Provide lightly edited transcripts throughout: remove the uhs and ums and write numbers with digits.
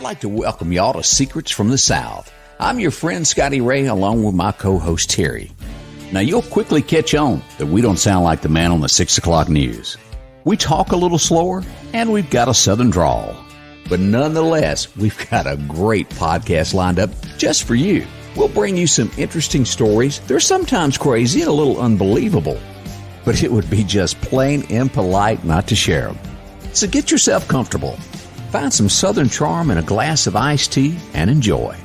like to welcome y'all to Secrets from the South. I'm your friend Scotty Ray, along with my co-host Terry. Now, you'll quickly catch on that we don't sound like the man on the 6 o'clock news. We talk a little slower, and we've got a southern drawl. But nonetheless, we've got a great podcast lined up just for you. We'll bring you some interesting stories. They're sometimes crazy and a little unbelievable, but it would be just plain impolite not to share them. So get yourself comfortable. Find some southern charm in a glass of iced tea and enjoy.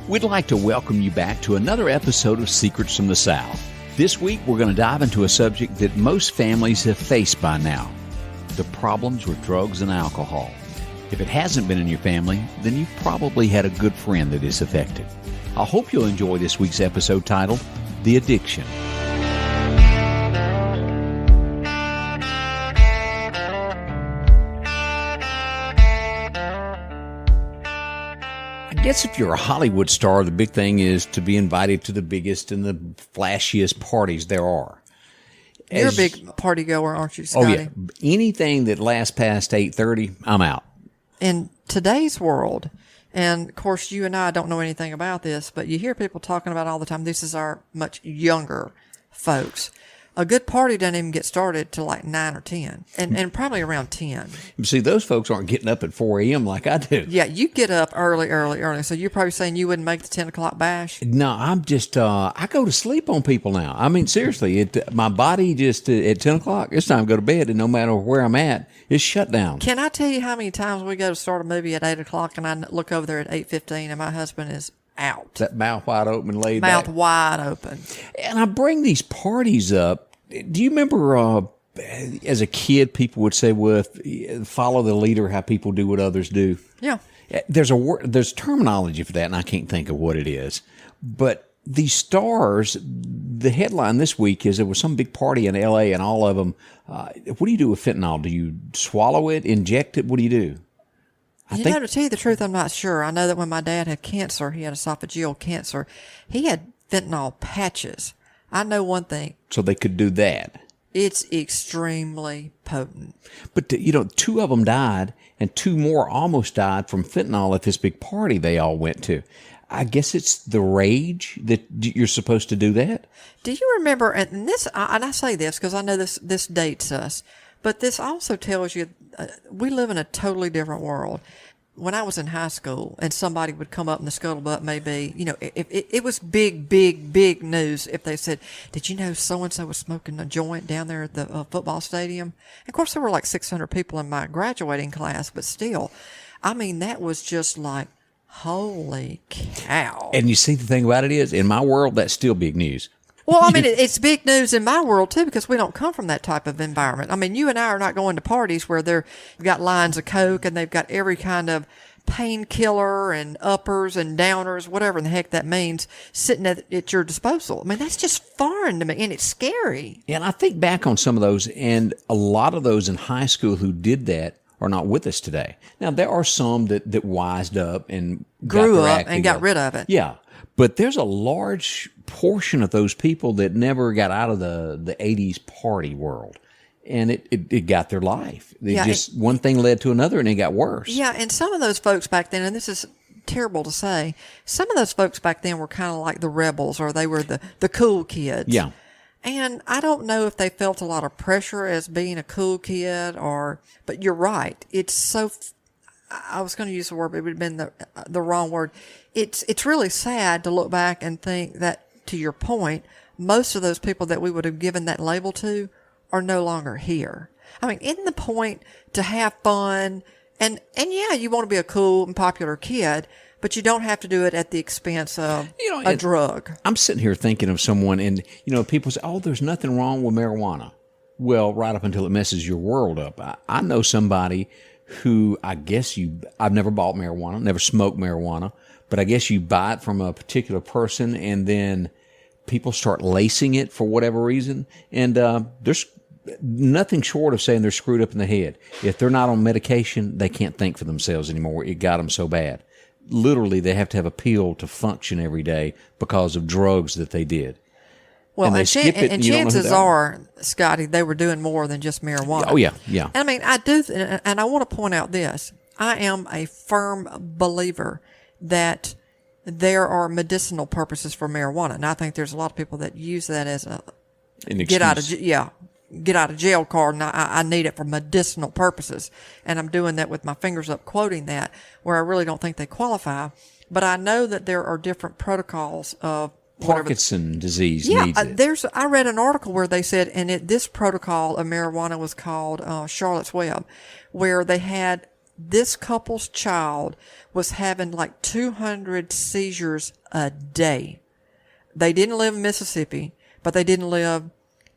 We'd like to welcome you back to another episode of Secrets from the South. This week, we're going to dive into a subject that most families have faced by now: the problems with drugs and alcohol. If it hasn't been in your family, then you've probably had a good friend that is affected. I hope you'll enjoy this week's episode titled, The Addiction. I guess if you're a Hollywood star, the big thing is to be invited to the biggest and the flashiest parties there are. You're a big party goer, aren't you, Scotty? Oh, yeah. Anything that lasts past 8:30, I'm out. In today's world, and of course you and I don't know anything about this, but you hear people talking about all the time, this is our much younger folks. A good party doesn't even get started till like 9 or 10, and probably around 10. See, those folks aren't getting up at 4 a.m. like I do. Yeah, you get up early. So you're probably saying you wouldn't make the 10 o'clock bash? No, I'm just, I go to sleep on people now. I mean, seriously, my body just, at 10 o'clock, it's time to go to bed, and no matter where I'm at, it's shut down. Can I tell you how many times we go to start a movie at 8 o'clock, and I look over there at 8:15, and my husband is out. That mouth wide open, laid back. Mouth wide open. And I bring these parties up. Do you remember as a kid, people would say, well, follow the leader, how people do what others do? Yeah. There's terminology for that, and I can't think of what it is. But these stars, the headline this week is there was some big party in L.A., and all of them, what do you do with fentanyl? Do you swallow it, inject it? What do you do? To tell you the truth, I'm not sure. I know that when my dad had cancer, he had esophageal cancer, he had fentanyl patches. I know one thing. So they could do that. It's extremely potent. But, two of them died, and two more almost died from fentanyl at this big party they all went to. I guess it's the rage that you're supposed to do that. Do you remember, and I say this because I know this dates us, but this also tells you we live in a totally different world. When I was in high school and somebody would come up in the scuttlebutt, maybe, if it was big news if they said, did you know so-and-so was smoking a joint down there at the football stadium? And of course, there were like 600 people in my graduating class, but still, I mean, that was just like, holy cow. And you see, the thing about it is, in my world, that's still big news. Well, I mean, it's big news in my world, too, because we don't come from that type of environment. I mean, you and I are not going to parties where they've got lines of Coke and they've got every kind of painkiller and uppers and downers, whatever the heck that means, sitting at your disposal. I mean, that's just foreign to me, and it's scary. And I think back on some of those, and a lot of those in high school who did that are not with us today. Now, there are some that wised up and grew up and got rid of it. Yeah. But there's a large portion of those people that never got out of the 80s party world. And it got their life. One thing led to another, and it got worse. Yeah, and some of those folks back then, and this is terrible to say, some of those folks back then were kind of like the rebels, or they were the cool kids. Yeah. And I don't know if they felt a lot of pressure as being a cool kid, but you're right. It's so, I was going to use the word, but it would have been the wrong word. It's really sad to look back and think that, to your point, most of those people that we would have given that label to are no longer here. I mean, isn't the point to have fun? And yeah, you want to be a cool and popular kid, but you don't have to do it at the expense of a drug. I'm sitting here thinking of someone, and, people say, oh, there's nothing wrong with marijuana. Well, right up until it messes your world up. I know somebody who I've never bought marijuana, never smoked marijuana, but I guess you buy it from a particular person, and then people start lacing it for whatever reason. And there's nothing short of saying they're screwed up in the head. If they're not on medication, they can't think for themselves anymore. It got them so bad. Literally, they have to have a pill to function every day because of drugs that they did. Well, and chances are, Scotty, they were doing more than just marijuana. Oh, yeah, yeah. I mean, I do, and I want to point out this. I am a firm believer that there are medicinal purposes for marijuana. And I think there's a lot of people that use that as An excuse. get out of jail card, and I need it for medicinal purposes. And I'm doing that with my fingers up, quoting that, where I really don't think they qualify. But I know that there are different protocols of Parkinson disease needs it. I read an article where they said, and this protocol of marijuana was called Charlotte's Web, where they had this couple's child was having like 200 seizures a day. They didn't live in Mississippi, but they didn't live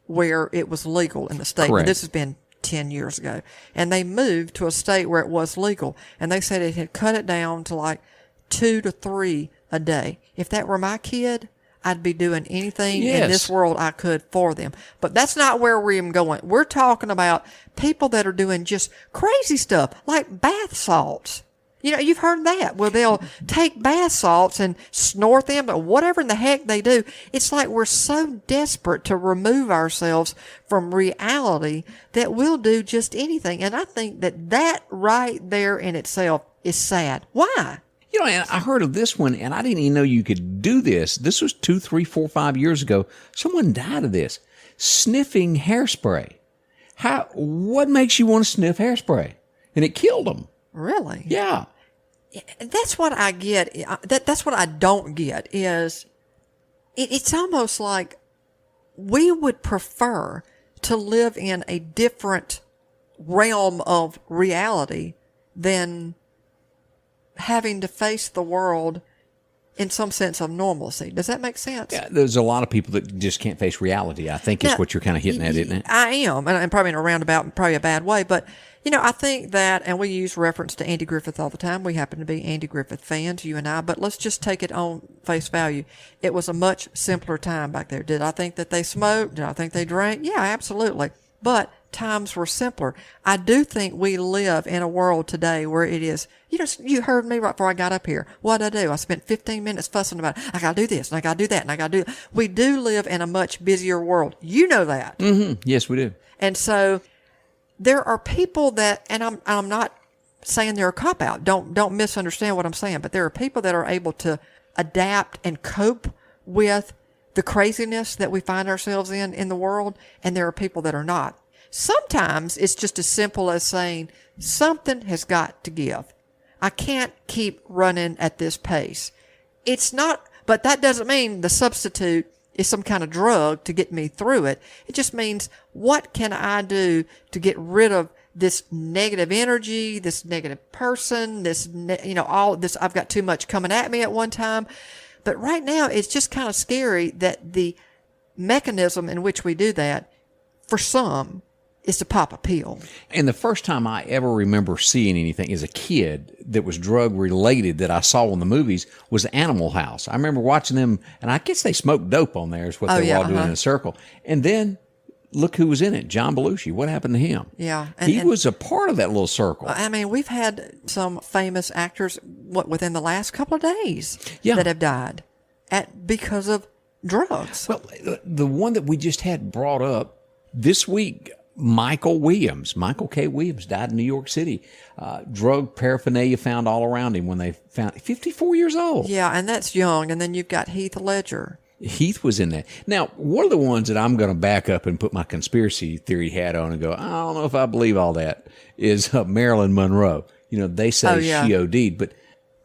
where it was legal in the state. Correct. This has been 10 years ago. And they moved to a state where it was legal. And they said it had cut it down to like 2 to 3 a day. If that were my kid, I'd be doing anything in this world I could for them. But that's not where we're even going. We're talking about people that are doing just crazy stuff, like bath salts. You know, you've heard that. Well, they'll take bath salts and snort them, or whatever in the heck they do. It's like we're so desperate to remove ourselves from reality that we'll do just anything. And I think that right there in itself is sad. Why? You know, and I heard of this one, and I didn't even know you could do this. This was 2, 3, 4, 5 years ago. Someone died of this. Sniffing hairspray. What makes you want to sniff hairspray? And it killed them. Really? Yeah. That's what I get. That's what I don't get is it's almost like we would prefer to live in a different realm of reality than having to face the world in some sense of normalcy. Does that make sense? Yeah, there's a lot of people that just can't face reality, I think is what you're kind of hitting at, isn't it? I am, and probably in a roundabout, probably a bad way, but, you know, I think that, and we use reference to Andy Griffith all the time. We happen to be Andy Griffith fans, you and I, but let's just take it on face value. It was a much simpler time back there. Did I think that they smoked? Did I think they drank? Yeah, absolutely. But times were simpler. I do think we live in a world today where it is, you heard me right before I got up here. What did I do? I spent 15 minutes fussing about it. I got to do this, and I got to do that, and I got to do that. We do live in a much busier world. You know that. Mm-hmm. Yes, we do. And so there are people that, and I'm not saying they're a cop-out. Don't misunderstand what I'm saying, but there are people that are able to adapt and cope with the craziness that we find ourselves in the world, and there are people that are not. Sometimes it's just as simple as saying something has got to give. I can't keep running at this pace. It's not, but that doesn't mean the substitute is some kind of drug to get me through it. It just means, what can I do to get rid of this negative energy, this negative person, all this, I've got too much coming at me at one time. But right now, it's just kind of scary that the mechanism in which we do that, for some, is to pop a pill. And the first time I ever remember seeing anything as a kid that was drug related that I saw in the movies was Animal House. I remember watching them, and I guess they smoked dope on there is what they were all doing in a circle. And then look who was in it, John Belushi. What happened to him? Yeah. He was a part of that little circle. I mean, we've had some famous actors, within the last couple of days that have died because of drugs. Well, the one that we just had brought up this week, Michael K. Williams died in New York City. Drug paraphernalia found all around him when they found 54 years old. Yeah, and that's young. And then you've got Heath Ledger. Heath was in that. Now, one of the ones that I'm going to back up and put my conspiracy theory hat on and go, I don't know if I believe all that, is Marilyn Monroe. They say she OD'd, but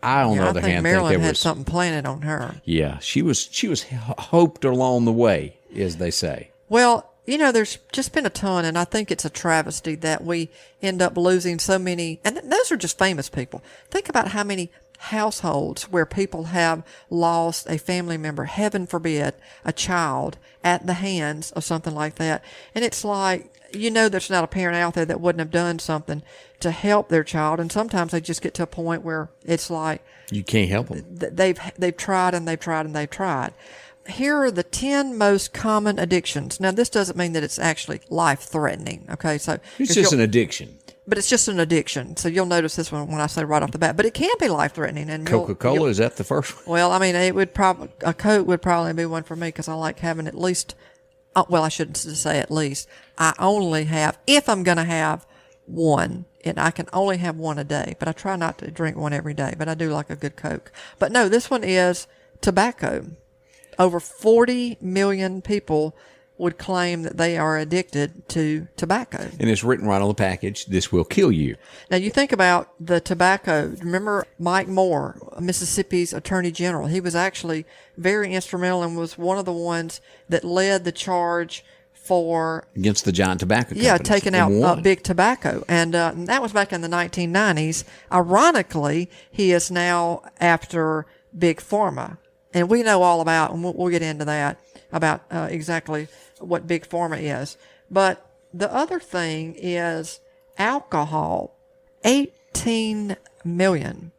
I, on the other hand, Marilyn think had something planted on her. Yeah, she was hoped along the way, as they say. Well, there's just been a ton, and I think it's a travesty that we end up losing so many, and those are just famous people. Think about how many households where people have lost a family member, heaven forbid, a child, at the hands of something like that. And it's like, there's not a parent out there that wouldn't have done something to help their child, and sometimes they just get to a point where it's like you can't help them. They've tried and they've tried and they've tried. Here are the 10 most common addictions. Now, this doesn't mean that it's actually life-threatening, okay? So it's just an addiction. But it's just an addiction. So you'll notice this one when I say right off the bat. But it can be life-threatening. And Coca-Cola, is that the first one? Well, I mean, a Coke would probably be one for me because I like having at least, I shouldn't say at least. I only have, if I'm going to have one, and I can only have one a day, but I try not to drink one every day, but I do like a good Coke. But no, this one is tobacco. Over 40 million people would claim that they are addicted to tobacco. And it's written right on the package, this will kill you. Now, you think about the tobacco. Remember Mike Moore, Mississippi's Attorney General? He was actually very instrumental and was one of the ones that led the charge for against the giant tobacco companies. Yeah, taking out big tobacco. And that was back in the 1990s. Ironically, he is now after Big Pharma. And we know all about, and we'll get into that, about exactly what Big Pharma is. But the other thing is alcohol, 18 million.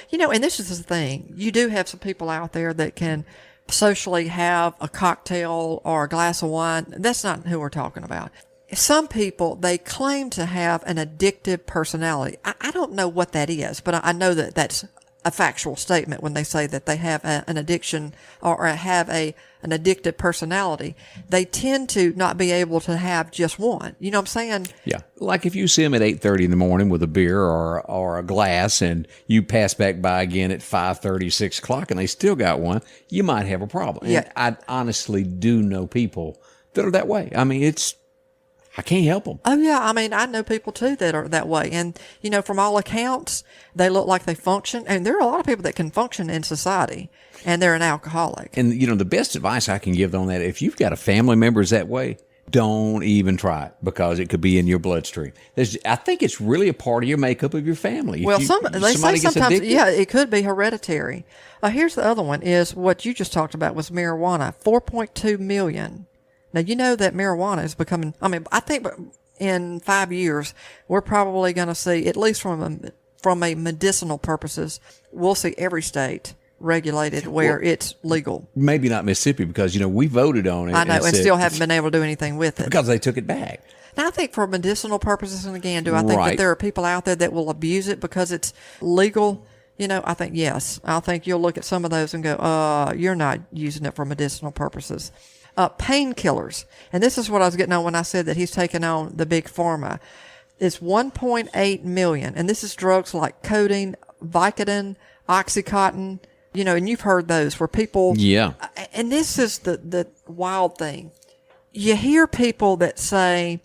You know, and this is the thing. You do have some people out there that can socially have a cocktail or a glass of wine. That's not who we're talking about. Some people, they claim to have an addictive personality. I don't know what that is, but I know that that's a factual statement when they say that they have an addiction or have an addictive personality. They tend to not be able to have just one. You know what I'm saying? Yeah. Like if you see them at 8:30 in the morning with a beer or a glass and you pass back by again at 5:30, 6 o'clock and they still got one, you might have a problem. Yeah. And I honestly do know people that are that way. I mean, I can't help them. Oh, yeah. I mean, I know people, too, that are that way. And, you know, from all accounts, they look like they function. And there are a lot of people that can function in society, and they're an alcoholic. And, you know, the best advice I can give on that, if you've got a family member is that way, don't even try it because it could be in your bloodstream. I think it's really a part of your makeup of your family. Well, they say sometimes, yeah, it could be hereditary. Here's the other one is what you just talked about was marijuana, 4.2 million. Now, you know that marijuana is becoming, I think in 5 years, we're probably going to see, at least from a medicinal purposes, we'll see every state regulated where it's legal. Maybe not Mississippi because, you know, we voted on it. I know, and still haven't been able to do anything with it. Because they took it back. Now, I think for medicinal purposes, and again, do I think that there are people out there that will abuse it because it's legal? You know, I think yes. I think you'll look at some of those and go, you're not using it for medicinal purposes. Painkillers, and this is what I was getting on when I said that he's taking on the big pharma. It's 1.8 million, and this is drugs like codeine, Vicodin, Oxycontin. You know, and you've heard those where people. Yeah. And this is the wild thing. You hear people that say,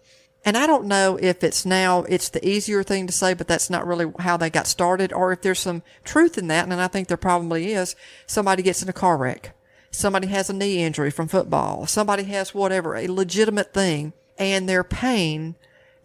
and I don't know if it's the easier thing to say, but that's not really how they got started, or if there's some truth in that, and I think there probably is. Somebody gets in a car wreck. Somebody has a knee injury from football. Somebody has whatever, a legitimate thing, and their pain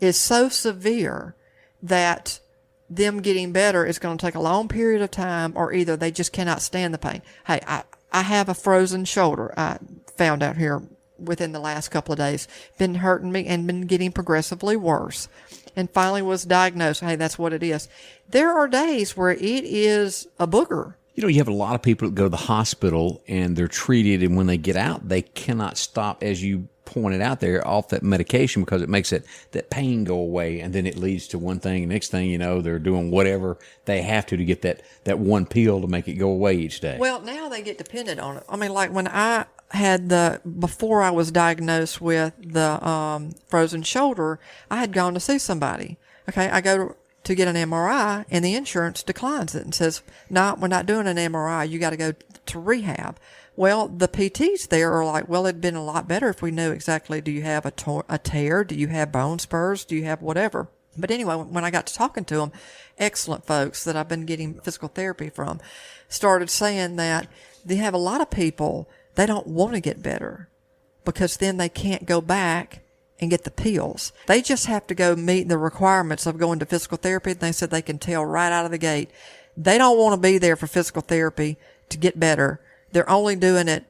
is so severe that them getting better is going to take a long period of time, or either they just cannot stand the pain. Hey, I have a frozen shoulder. I found out here within the last couple of days. Been hurting me and been getting progressively worse. And finally was diagnosed. Hey, that's what it is. There are days where it is a booger. You know, you have a lot of people that go to the hospital and they're treated, and when they get out, they cannot stop, as you pointed out there, off that medication because it makes that pain go away, and then it leads to one thing. Next thing you know, they're doing whatever they have to get that one pill to make it go away each day. Well, now they get dependent on it. I mean, like when I had before I was diagnosed with the frozen shoulder, I had gone to see somebody. Okay, I go to get an MRI, and the insurance declines it and says, no, we're not doing an MRI. You got to go to rehab. Well, the PTs there are like, well, it'd been a lot better if we knew exactly, do you have a tear? Do you have bone spurs? Do you have whatever? But anyway, when I got to talking to them, excellent folks that I've been getting physical therapy from, started saying that they have a lot of people, they don't want to get better because then they can't go back and get the pills. They just have to go meet the requirements of going to physical therapy. And they said they can tell right out of the gate. They don't want to be there for physical therapy to get better. They're only doing it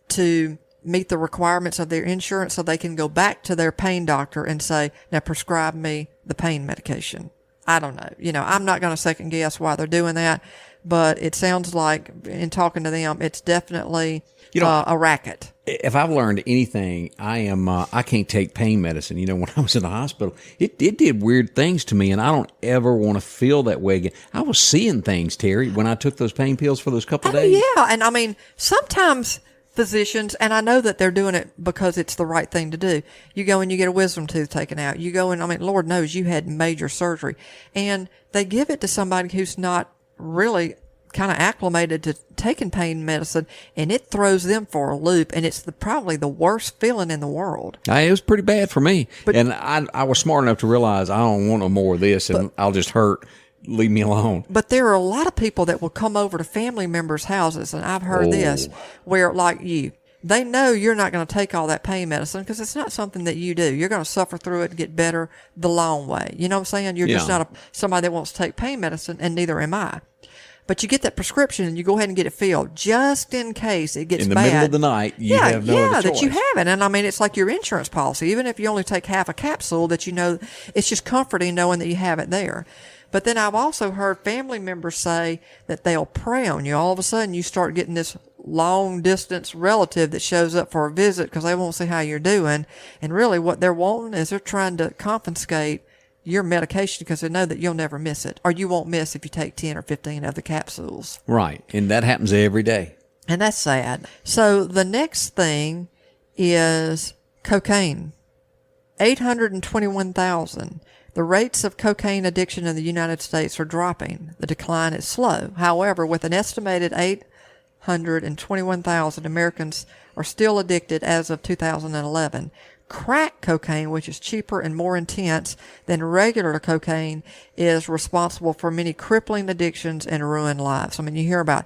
to meet the requirements of their insurance so they can go back to their pain doctor and say, now prescribe me the pain medication. I don't know. You know, I'm not going to second guess why they're doing that, but it sounds like in talking to them, it's definitely a racket. If I've learned anything, I can't take pain medicine. You know, when I was in the hospital, it did weird things to me, and I don't ever want to feel that way again. I was seeing things, Terry, when I took those pain pills for those couple of days. Yeah, and I mean, sometimes physicians, and I know that they're doing it because it's the right thing to do. You go and you get a wisdom tooth taken out. You go and, I mean, Lord knows you had major surgery. And they give it to somebody who's not really kind of acclimated to taking pain medicine, and it throws them for a loop, and it's probably the worst feeling in the world. It was pretty bad for me. And I was smart enough to realize I don't want no more of this, and I'll just hurt. Leave me alone. But there are a lot of people that will come over to family members' houses, and I've heard this, where, like you, they know you're not going to take all that pain medicine because it's not something that you do. You're going to suffer through it and get better the long way. You know what I'm saying? You're just not somebody that wants to take pain medicine, and neither am I. But you get that prescription and you go ahead and get it filled just in case it gets bad. In the middle of the night, you have no other choice. That you have it. And I mean, it's like your insurance policy. Even if you only take half a capsule, that you know, it's just comforting knowing that you have it there. But then I've also heard family members say that they'll prey on you. All of a sudden, you start getting this long-distance relative that shows up for a visit because they won't see how you're doing. And really what they're wanting is they're trying to confiscate your medication because they know that you'll never miss it, or you won't miss if you take 10 or 15 of the capsules. Right. And that happens every day. And that's sad. So the next thing is cocaine. 821,000. The rates of cocaine addiction in the United States are dropping. The decline is slow. However, with an estimated 821,000 Americans are still addicted as of 2011. Crack cocaine, which is cheaper and more intense than regular cocaine, is responsible for many crippling addictions and ruined lives. I mean, you hear about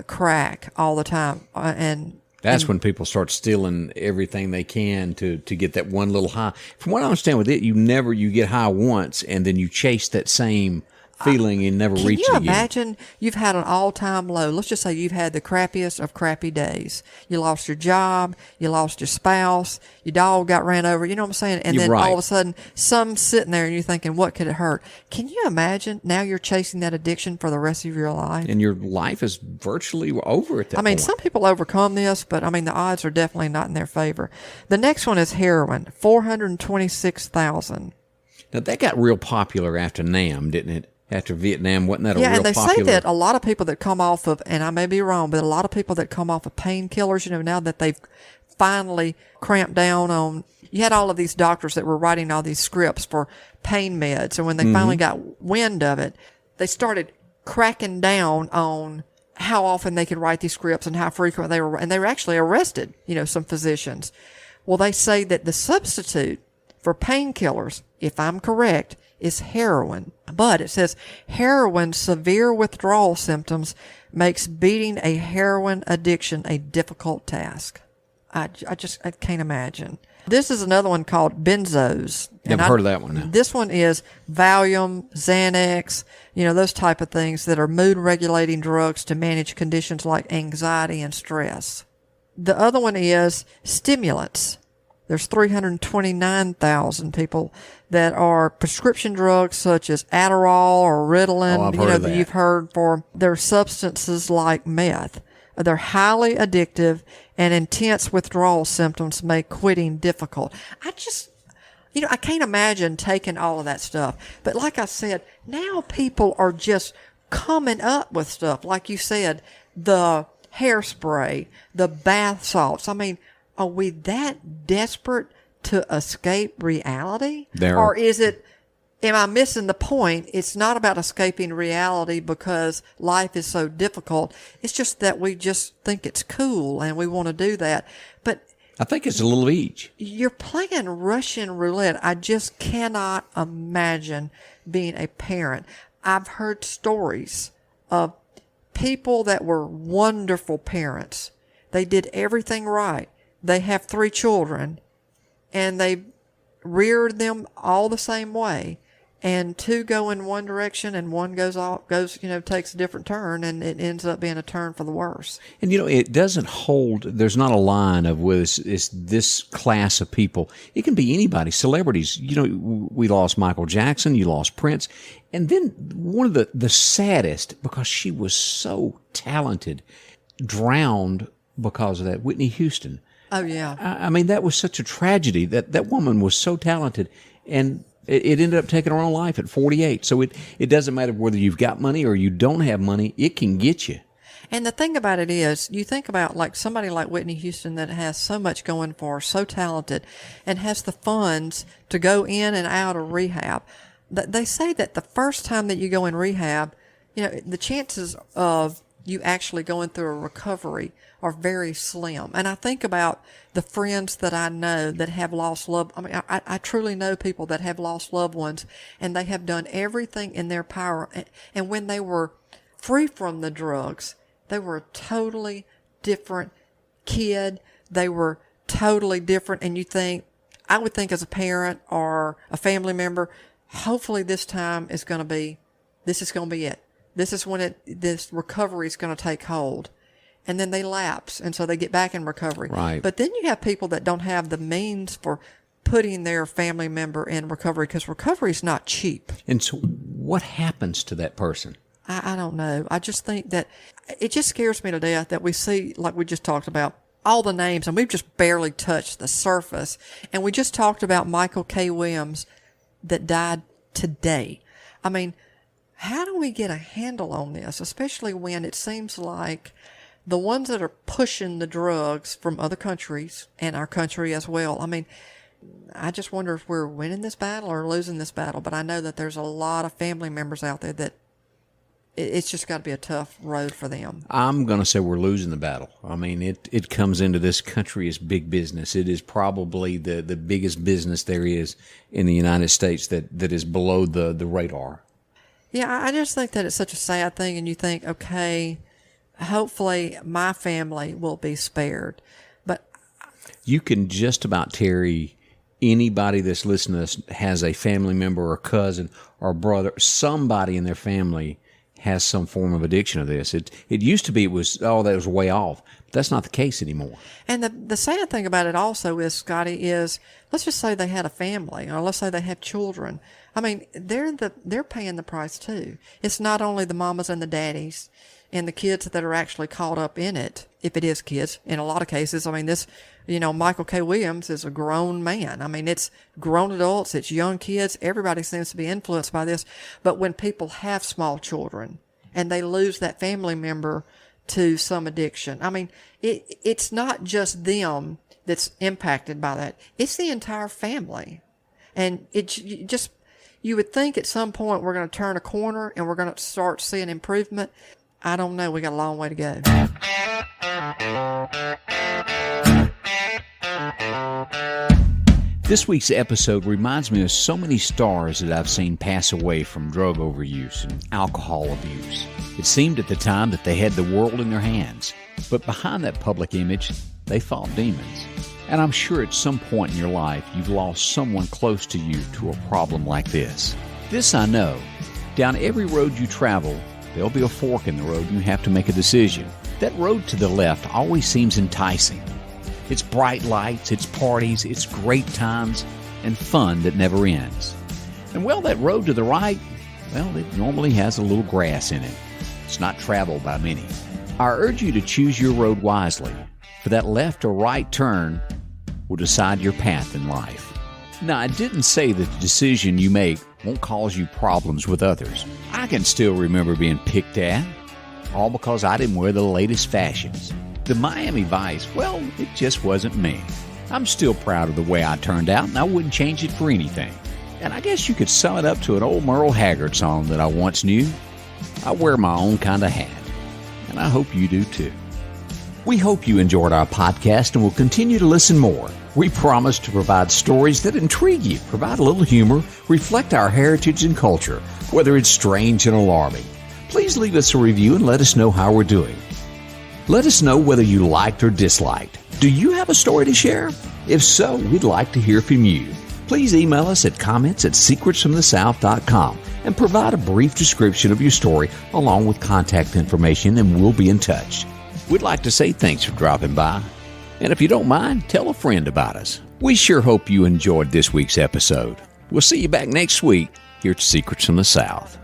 crack all the time, and that's when people start stealing everything they can to get that one little high. From what I understand with it, you get high once and then you chase that same feeling and never reach it again. Can you imagine you've had an all-time low? Let's just say you've had the crappiest of crappy days. You lost your job, you lost your spouse, your dog got ran over, you know what I'm saying? And then all of a sudden, some's sitting there and you're thinking, what could it hurt? Can you imagine now you're chasing that addiction for the rest of your life? And your life is virtually over at that point. I mean, some people overcome this, but I mean, the odds are definitely not in their favor. The next one is heroin, 426,000. Now, that got real popular after NAM, didn't it? After Vietnam, wasn't that a real popular? Yeah, and they say that a lot of people that come off of, and I may be wrong, but a lot of people that come off of painkillers, now that they've finally cramped down on, you had all of these doctors that were writing all these scripts for pain meds, and when they finally got wind of it, they started cracking down on how often they could write these scripts and how frequent they were, and they were actually arrested, some physicians. Well, they say that the substitute for painkillers, if I'm correct, is heroin. But it says heroin's severe withdrawal symptoms makes beating a heroin addiction a difficult task. I can't imagine. This is another one called benzos. Never heard of that one. No. This one is Valium, Xanax, those type of things that are mood regulating drugs to manage conditions like anxiety and stress. The other one is stimulants. There's 329,000 people that are prescription drugs such as Adderall or Ritalin, that you've heard for. They're substances like meth. They're highly addictive, and intense withdrawal symptoms make quitting difficult. I can't imagine taking all of that stuff. But like I said, now people are just coming up with stuff. Like you said, the hairspray, the bath salts. I mean, are we that desperate to escape reality? Or is it, am I missing the point? It's not about escaping reality because life is so difficult. It's just that we just think it's cool and we want to do that. But I think it's a little each. You're playing Russian roulette. I just cannot imagine being a parent. I've heard stories of people that were wonderful parents. They did everything right. They have 3 children, and they reared them all the same way. And 2 go in one direction, and one takes a different turn, and it ends up being a turn for the worse. And it doesn't hold. There's not a line of it's this class of people. It can be anybody. Celebrities. We lost Michael Jackson. You lost Prince, and then one of the saddest, because she was so talented, drowned because of that. Whitney Houston. Oh, yeah. I mean, that was such a tragedy. That woman was so talented, and it ended up taking her own life at 48. So it doesn't matter whether you've got money or you don't have money. It can get you. And the thing about it is, you think about like somebody like Whitney Houston that has so much going for her, so talented, and has the funds to go in and out of rehab. They say that the first time that you go in rehab, the chances of you actually going through a recovery are very slim. And I think about the friends that I know that have lost I truly know people that have lost loved ones, and they have done everything in their power. And when they were free from the drugs, they were a totally different kid. They were totally different. And I would think as a parent or a family member, hopefully this time is going to be it. This is when this recovery is going to take hold. And then they lapse, and so they get back in recovery. Right. But then you have people that don't have the means for putting their family member in recovery, because recovery is not cheap. And so what happens to that person? I don't know. I just think that it just scares me to death that we see, like we just talked about, all the names, and we've just barely touched the surface. And we just talked about Michael K. Williams that died today. I mean, how do we get a handle on this, especially when it seems like the ones that are pushing the drugs from other countries and our country as well? I mean, I just wonder if we're winning this battle or losing this battle. But I know that there's a lot of family members out there that it's just got to be a tough road for them. I'm going to say we're losing the battle. I mean, it comes into this country as big business. It is probably the biggest business there is in the United States that is below the radar. Yeah, I just think that it's such a sad thing, and you think, okay, hopefully my family will be spared. But you can just about, Terry, anybody that's listening to this has a family member or cousin or brother, somebody in their family has some form of addiction to this. It used to be that was way off. But that's not the case anymore. And the sad thing about it also is, Scotty, is let's just say they had a family, or let's say they have children. I mean, they're paying the price too. It's not only the mamas and the daddies and the kids that are actually caught up in it, if it is kids. In a lot of cases, I mean, this, Michael K. Williams is a grown man. I mean, it's grown adults, it's young kids. Everybody seems to be influenced by this. But when people have small children and they lose that family member to some addiction, I mean, it's not just them that's impacted by that. It's the entire family. And you would think at some point we're going to turn a corner and we're going to start seeing improvement. I don't know. We got a long way to go. This week's episode reminds me of so many stars that I've seen pass away from drug overuse and alcohol abuse. It seemed at the time that they had the world in their hands, but behind that public image, they fought demons. And I'm sure at some point in your life, you've lost someone close to you to a problem like this. This I know. Down every road you travel, there'll be a fork in the road and you have to make a decision. That road to the left always seems enticing. It's bright lights, it's parties, it's great times, and fun that never ends. And that road to the right, it normally has a little grass in it. It's not traveled by many. I urge you to choose your road wisely, for that left or right turn will decide your path in life. Now, I didn't say that the decision you make won't cause you problems with others. I can still remember being picked at, all because I didn't wear the latest fashions. The Miami Vice, it just wasn't me. I'm still proud of the way I turned out, and I wouldn't change it for anything. And I guess you could sum it up to an old Merle Haggard song that I once knew. I wear my own kind of hat, and I hope you do too. We hope you enjoyed our podcast and will continue to listen more. We promise to provide stories that intrigue you, provide a little humor, reflect our heritage and culture, whether it's strange and alarming. Please leave us a review and let us know how we're doing. Let us know whether you liked or disliked. Do you have a story to share? If so, we'd like to hear from you. Please email us at comments@secretsfromthesouth.com and provide a brief description of your story along with contact information, and we'll be in touch. We'd like to say thanks for dropping by. And if you don't mind, tell a friend about us. We sure hope you enjoyed this week's episode. We'll see you back next week here at Secrets from the South.